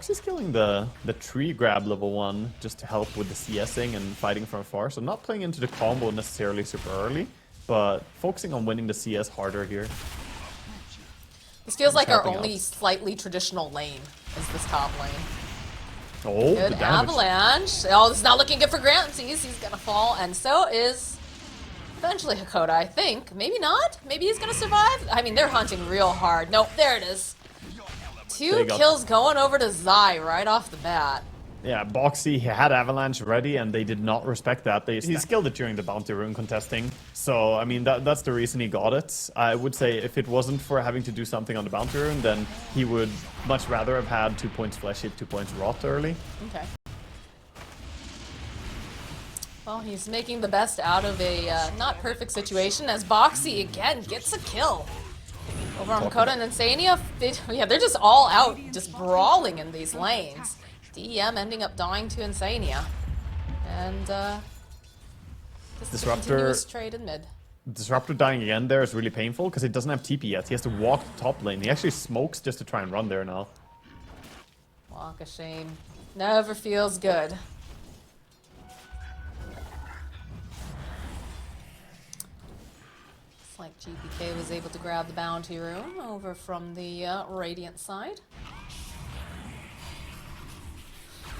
Boxy's killing the tree grab level 1 just to help with the CSing and fighting from afar. So not playing into the combo necessarily super early, but focusing on winning the CS harder here. This feels like our only slightly traditional lane is this top lane. Oh, good the damage. avalanche. Oh, this is not looking good for Ramses. He's gonna fall, and so is eventually Hakoda, I think. Maybe not. Maybe he's gonna survive. I mean, they're hunting real hard. Nope, there it is. 2 kills going over to Zai right off the bat. Yeah, Boxy, he had Avalanche ready, and they did not respect that. He skilled it during the Bounty Rune contesting. So, I mean, that's the reason he got it. I would say if it wasn't for having to do something on the Bounty Rune, then he would much rather have had 2 points Flesh Hit, 2 points Rot early. Okay. Well, he's making the best out of a not perfect situation as Boxy, again, gets a kill. Over on Hakoda and Insania, they're just all out, just brawling in these lanes. DEM ending up dying to Insania. And, Disruptor trade in mid. Disruptor dying again there is really painful because he doesn't have TP yet. He has to walk the top lane. He actually smokes just to try and run there now. Walk a shame. Never feels good. Looks like GPK was able to grab the Bounty Rune over from the Radiant side.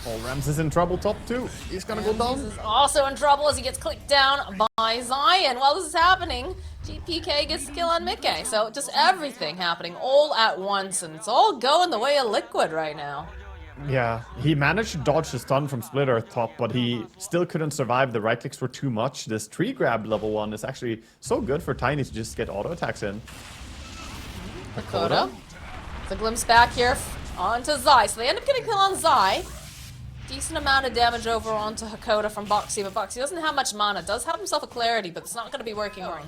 Oh, Rams is in trouble top 2. He's gonna go down. Is also in trouble as he gets clicked down by Zion. While this is happening, GPK gets the kill on Mickey. So just everything happening all at once, and it's all going the way of Liquid right now. Yeah, he managed to dodge the stun from Split Earth top, but he still couldn't survive. The right clicks were too much. This tree grab level 1 is actually so good for Tiny to just get auto attacks in. Hakoda. The glimpse back here onto Zai. So they end up getting a kill on Zai. Decent amount of damage over onto Hakoda from Boxy, but Boxy doesn't have much mana. Does have himself a clarity, but it's not going to be working on.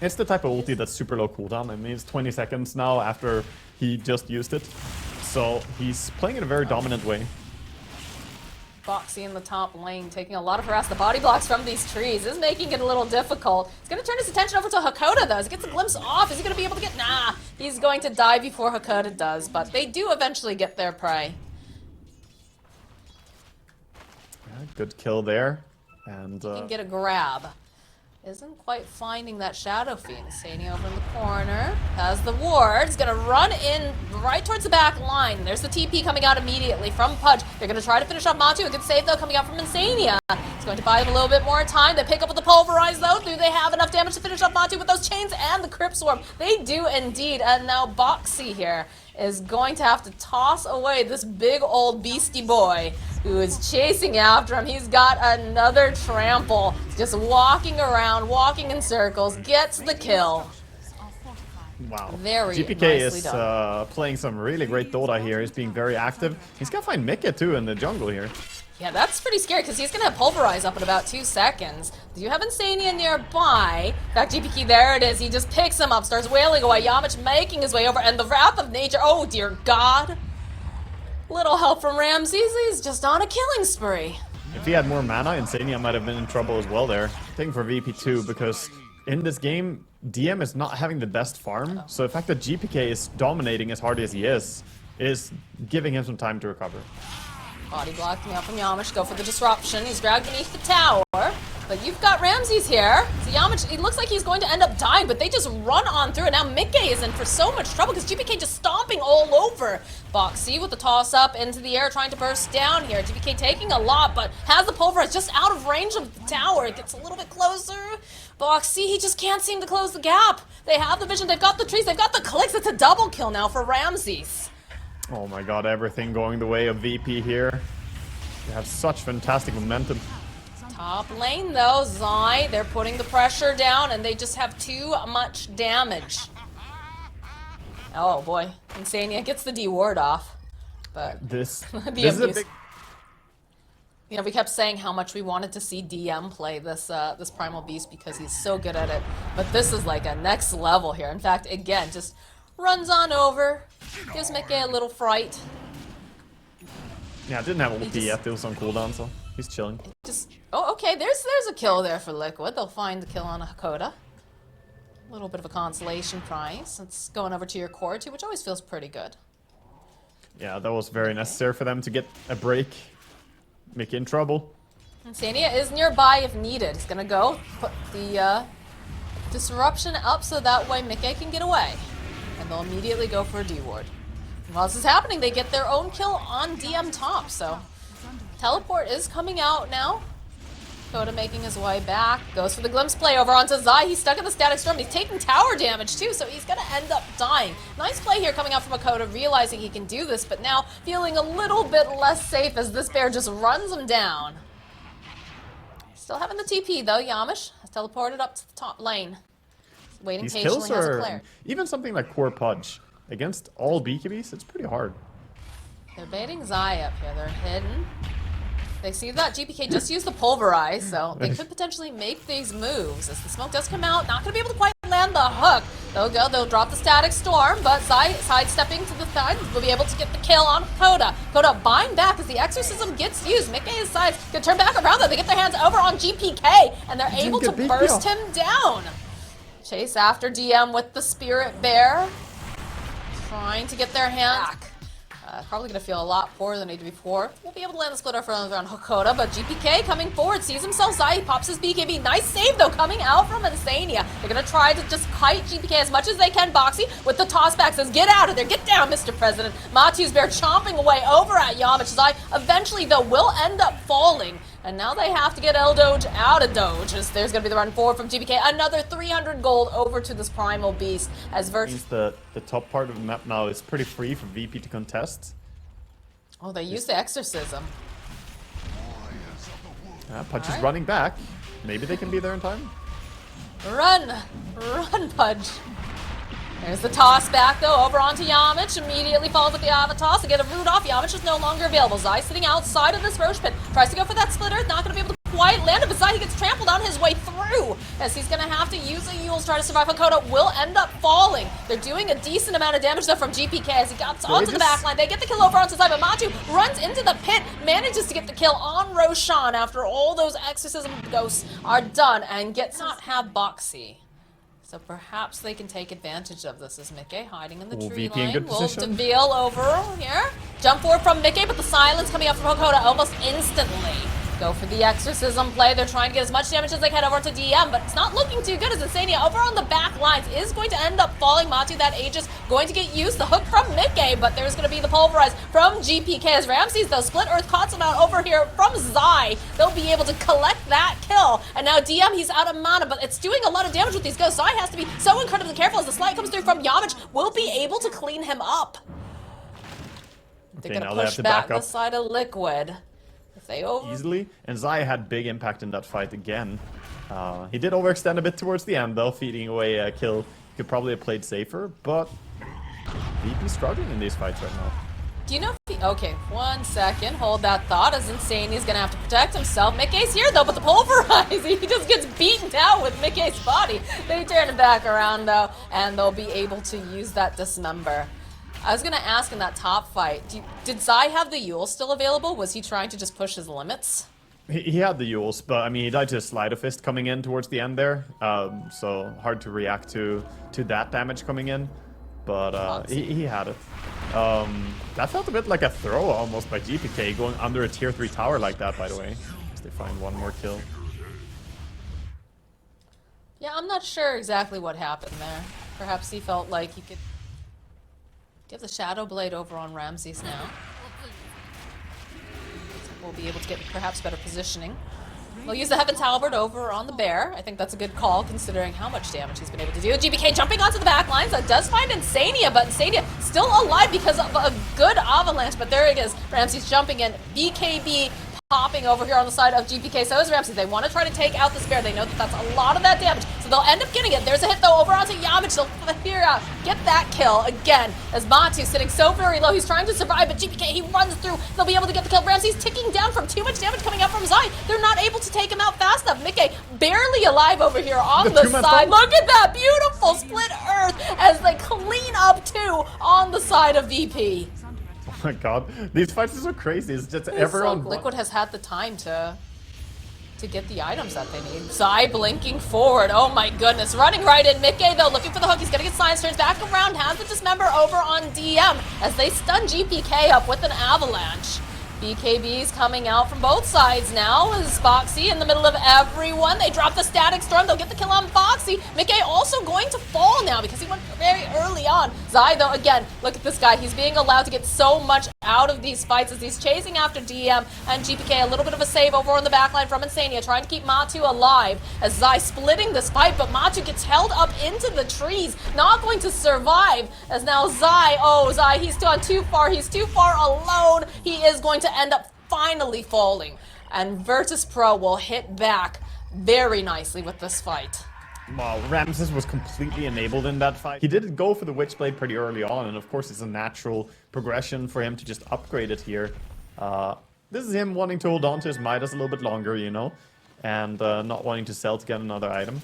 It's the type of ulti that's super low cooldown. I mean, it's 20 seconds now after he just used it. So he's playing in a very dominant way. Boxy in the top lane, taking a lot of harass. The body blocks from these trees is making it a little difficult. He's going to turn his attention over to Hakoda, though. As he gets a glimpse off, is he going to be able to get... Nah, he's going to die before Hakoda does, but they do eventually get their prey. Good kill there, and he can get a grab. Isn't quite finding that Shadow Fiend. Sania over in the corner, has the ward, is gonna run in right towards the back line. There's the TP coming out immediately from Pudge. They're gonna try to finish off Matu. A good save though coming out from Insania. It's going to buy them a little bit more time. They pick up with the Pulverize though. Do they have enough damage to finish off Matu with those chains and the Crypt Swarm? They do indeed, and now Boxy here is going to have to toss away this big old beastie boy who is chasing after him. He's got another trample, just walking around, walking in circles, gets the kill. Wow. Very GPK is playing some really great Dota here. He's being very active. He's gonna find Mickey too in the jungle here. Yeah, that's pretty scary because he's going to have Pulverize up in about 2 seconds. Do you have Insania nearby? In fact, GPK, there it is. He just picks him up, starts wailing away. Yamich making his way over, and the Wrath of Nature. Oh, dear God. Little help from Ramses. He's just on a killing spree. If he had more mana, Insania might have been in trouble as well there. Thing for VP2, because in this game, DM is not having the best farm. So the fact that GPK is dominating as hard as he is giving him some time to recover. Body blocking out from Yamish, go for the disruption. He's dragged beneath the tower, but you've got Ramses here. So Yamish, it looks like he's going to end up dying, but they just run on through, and now Mickey is in for so much trouble because GPK just stomping all over. Boxy with the toss up into the air, trying to burst down here. GPK taking a lot, but has the Pulverize just out of range of the tower. It gets a little bit closer. Boxy, he just can't seem to close the gap. They have the vision, they've got the trees, they've got the clicks. It's a double kill now for Ramses. Oh my god, everything going the way of VP here. They have such fantastic momentum. Top lane though, Zai, they're putting the pressure down and they just have too much damage. Oh boy, Insania gets the D ward off. But this is a big... You know, we kept saying how much we wanted to see DM play this this Primal Beast because he's so good at it. But this is like a next level here. In fact, again, just runs on over. Gives Mickey a little fright. Yeah, I didn't have ulti yet. It was on cooldown, so he's chilling. Oh, okay. There's a kill there for Liquid. They'll find the kill on Hakoda. A little bit of a consolation prize. It's going over to your core too, which always feels pretty good. Yeah, that was very necessary for them to get a break. Mickey in trouble. Insania is nearby if needed. He's gonna go put the disruption up so that way Mickey can get away. And they'll immediately go for a D-ward. While this is happening, they get their own kill on DM top, so teleport is coming out now. Coda making his way back, goes for the glimpse play over onto Zai. He's stuck in the static storm. He's taking tower damage too, so he's gonna end up dying. Nice play here coming out from Coda, realizing he can do this, but now feeling a little bit less safe as this bear just runs him down. Still having the TP though, Yamish has teleported up to the top lane. Waiting These patiently kills as a are, player. even something like Core Pudge, against all BKBs, it's pretty hard. They're baiting Zai up here. They're hidden. They see that GPK just used the pulverize, so they could potentially make these moves. As the smoke does come out, not going to be able to quite land the hook. They'll drop the static storm, but Zai sidestepping to the side will be able to get the kill on Coda. Coda buying back as the exorcism gets used. Mickey's sides can turn back around though. They get their hands over on GPK, and they're able to burst him down. Chase after DM with the Spirit Bear. Trying to get their hands back. Probably going to feel a lot poorer than they did before. Won't be able to land the splitter for another round Hakoda, but GPK coming forward, sees himself Zai, pops his BKB. Nice save though coming out from Insania. They're going to try to just kite GPK as much as they can. Boxy with the toss back says, get out of there, get down, Mr. President. Matu's Bear chomping away over at Yamich. Zai eventually though will end up falling. And now they have to get El Doge out of Doge, as there's going to be the run forward from GPK. Another 300 gold over to this Primal Beast. As Virtus... The top part of the map now is pretty free for VP to contest. Oh, they use the Exorcism. Pudge is running back. Maybe they can be there in time. Run! Run, Pudge. There's the toss back though, over onto Yamich. Immediately falls with the Avatar to get a root off. Yamich is no longer available. Zai sitting outside of this Roche pit. Tries to go for that splitter. Not going to be able to quite land it, but Zai gets trampled on his way through. As he's going to have to use a Yule to try to survive. Hakoda will end up falling. They're doing a decent amount of damage though from GPK as he gets onto the backline. They get the kill over onto Zai, but Matu runs into the pit. Manages to get the kill on Roshan after all those exorcism ghosts are done and gets not have Boxy. So perhaps they can take advantage of this as Mickey hiding in the tree VP in line. good Will position. Deville over here. Jump forward from Mickey, but the silence coming up from Hakoda almost instantly. Go for the exorcism play. They're trying to get as much damage as they can over to DM, but it's not looking too good as Insania over on the back lines is going to end up falling. Matu, that Aegis going to get used. The hook from Mickey, but there's going to be the pulverize from GPK as Ramses, though, split Earth cuts him out over here from Zai. They'll be able to collect that kill. And now DM, he's out of mana, but it's doing a lot of damage with these ghosts. Zai has to be so incredibly careful as the slide comes through from Yamich. Will be able to clean him up. They're going to push back the side of Liquid. Easily, and Zai had big impact in that fight again. He did overextend a bit towards the end though, feeding away a kill. He could probably have played safer, but VP's struggling in these fights right now. Do you know if he... Okay, 1 second. Hold that thought, as Insania's gonna have to protect himself. Mickey's here though, but the pulverize, he just gets beaten down with Mickey's body. They turn it back around though, and they'll be able to use that dismember. I was going to ask in that top fight, did Zai have the Yule still available? Was he trying to just push his limits? He had the Yules, but I mean, he died to a Sleight of Fist coming in towards the end there. So hard to react to that damage coming in. But he had it. That felt a bit like a throw almost by GPK, going under a tier 3 tower like that, by the way. As they find one more kill. Yeah, I'm not sure exactly what happened there. Perhaps he felt like he could... Give the Shadow Blade over on Ramses now. We'll be able to get perhaps better positioning. We'll use the Heaven's Halberd over on the Bear. I think that's a good call considering how much damage he's been able to do. GPK jumping onto the back lines. That does find Insania, but Insania still alive because of a good avalanche. But there it is. Ramses jumping in. BKB popping over here on the side of GPK. So is Ramses. They want to try to take out this Bear. They know that that's a lot of that damage. So they'll end up getting it. There's a hit though over onto Yamich. They'll figure out, get that kill again as Matu sitting so very low. He's trying to survive, but GPK, he runs through. They'll be able to get the kill. Ramses ticking down from too much damage coming out from Zai. They're not able to take him out fast enough. Mickey barely alive over here on the side. Look at that beautiful split Earth as they clean up too on the side of VP. Oh my god, these fights are so crazy. It's just everyone... Liquid has had the time to to get the items that they need. Zai blinking forward. Oh my goodness. Running right in. Mickey, though, looking for the hook. He's going to get science. Turns back around. Has the dismember over on DM as they stun GPK up with an avalanche. BKB's coming out from both sides now. Is Boxy in the middle of everyone. They drop the static storm. They'll get the kill on Boxy. Mickey also going to fall now because he went very early on. Zai, though, again, look at this guy. He's being allowed to get so much out of these fights as he's chasing after DM and GPK. A little bit of a save over on the backline from Insania, trying to keep Matu alive as Zai splitting this fight, but Matu gets held up into the trees, not going to survive as now Zai, he's gone too far. He's too far alone. He is going to end up finally falling, and Virtus.pro will hit back very nicely with this fight. Well, Ramses was completely enabled in that fight. He did go for the Witchblade pretty early on, and of course it's a natural progression for him to just upgrade it here. This is him wanting to hold on to his Midas a little bit longer, you know, and not wanting to sell to get another item.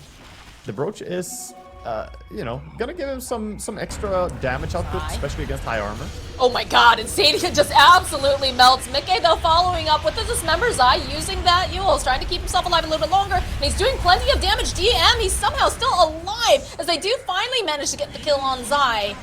The brooch is, you know, gonna give him some extra damage output, especially against high armor. Oh my god, Insania just absolutely melts. Mickey, though, following up with the dismember. Zai using that Eul's trying to keep himself alive a little bit longer, and he's doing plenty of damage. DM, he's somehow still alive as they do finally manage to get the kill on Zai.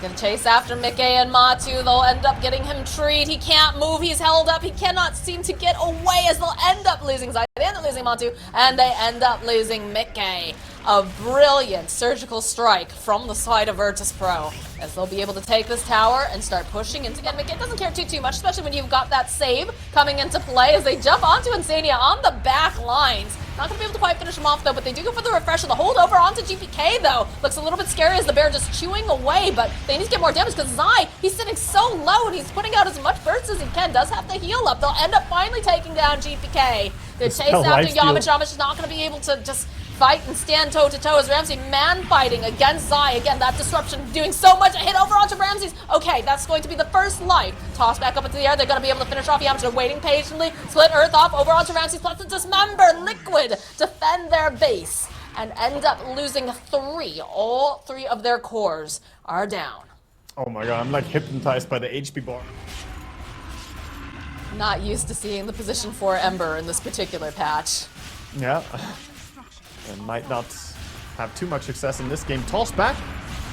Gonna chase after Mickey and Matu. They'll end up getting him treed. He can't move. He's held up. He cannot seem to get away as they'll end up losing Zai. They end up losing Matu, and they end up losing Mickey. A brilliant surgical strike from the side of Virtus.pro as they'll be able to take this tower and start pushing into it. Mickey doesn't care too much, especially when you've got that save coming into play as they jump onto Insania on the back lines. Not going to be able to quite finish him off, though, but they do go for the refresher. The holdover onto GPK, though, looks a little bit scary as the bear just chewing away, but they need to get more damage because Zai, he's sitting so low and he's putting out as much burst as he can. Does have the heal up. They'll end up finally taking down GPK. They're chased after Yamich. Yamich is not going to be able to just fight and stand toe-to-toe as Ramsey man-fighting against Zai. Again, that disruption doing so much. A hit over onto Ramsey's. Okay, that's going to be the first life. Toss back up into the air. They're going to be able to finish off Yamcha. They're waiting patiently. Split Earth off over onto Ramsey's. Plus the Dismember. Liquid defend their base and end up losing 3. All 3 of their cores are down. Oh my god, I'm like hypnotized by the HP bar. Not used to seeing the position 4 Ember in this particular patch. Yeah. And might not have too much success in this game. Toss back.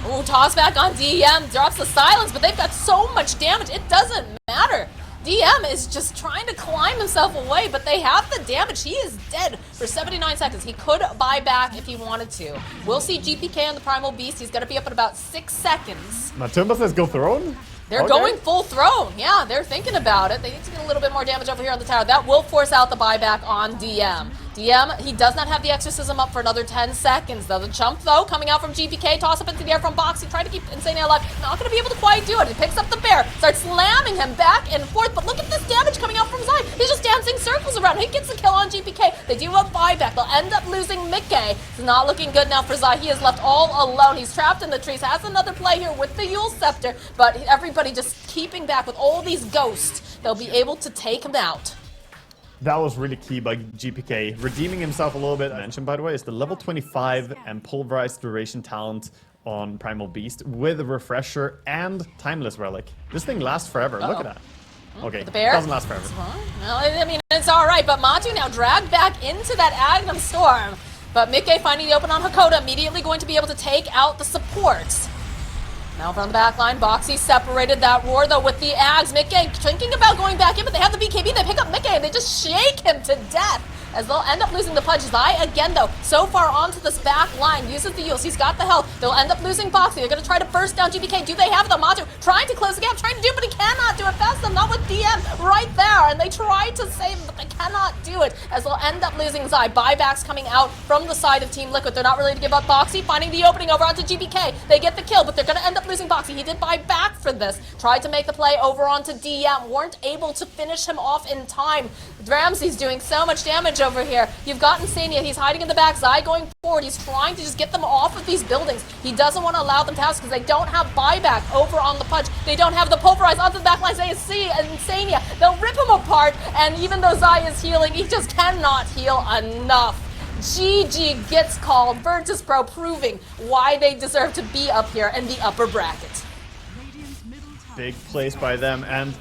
Ooh, toss back on DM. Drops the silence, but they've got so much damage. It doesn't matter. DM is just trying to climb himself away, but they have the damage. He is dead for 79 seconds. He could buy back if he wanted to. We'll see GPK on the Primal Beast. He's going to be up in about 6 seconds. Now Tempest says go throne. They're going full throne. Yeah, they're thinking about it. They need to get a little bit more damage over here on the tower. That will force out the buyback on DM. DM, he does not have the exorcism up for another 10 seconds. The jump, though, coming out from GPK, toss up into the air from Boxy, trying to keep Insania alive. Not going to be able to quite do it. He picks up the bear, starts slamming him back and forth, but look at this damage coming out from Zai. He's just dancing circles around. He gets the kill on GPK. They do have buyback. They'll end up losing Mickey. It's not looking good now for Zai. He is left all alone. He's trapped in the trees. Has another play here with the Yule Scepter, but everybody just keeping back with all these ghosts. They'll be able to take him out. That was really key by GPK, redeeming himself a little bit. I mentioned, by the way, is the level 25 and pulverized duration talent on Primal Beast with a refresher and timeless relic. This thing lasts forever. Look at that. Okay, the bear doesn't last forever. Well, I mean, it's all right, but Matu now dragged back into that Agnum Storm. But Mickey finding the open on Hakoda, immediately going to be able to take out the supports. Now from the back line, Boxy separated that war, though, with the Ags. Mickey thinking about going back in, but they have the BKB. They pick up Mickey, and they just shake him to death as they'll end up losing the Pudge. Zai, again, though, so far onto this back line, uses the Yules. He's got the health. They'll end up losing Boxy. They're going to try to burst down GPK. Do they have the Matu? Trying to close the gap, trying to do it, but he cannot do it fast enough. Not with DM right there, and they try to save him, but they cannot do it as they'll end up losing Zai. Buybacks coming out from the side of Team Liquid. They're not ready to give up Boxy, finding the opening over onto GPK. They get the kill, but they're going to end up losing Boxy. He did buy back for this. Tried to make the play over onto DM. Weren't able to finish him off in time. Ramsey's doing so much damage over here. You've got Insania. He's hiding in the back. Zai going forward. He's trying to just get them off of these buildings. He doesn't want to allow them to house because they don't have buyback over on the Pudge. They don't have the pulverize onto the back line. They see Insania. They'll rip him apart, and even though Zai is healing, he just cannot heal enough. GG gets called. Virtus.pro proving why they deserve to be up here in the upper bracket. Big place by them, and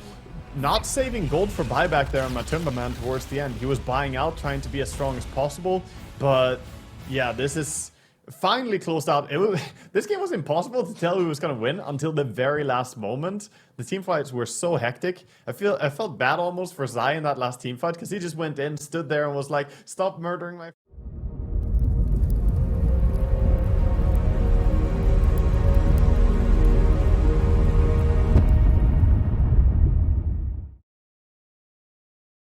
not saving gold for buyback there on Matumba Man towards the end. He was buying out, trying to be as strong as possible. But yeah, this is finally closed out. This game was impossible to tell who was going to win until the very last moment. The team fights were so hectic. I felt bad almost for Zai in that last team fight because he just went in, stood there and was like, stop murdering my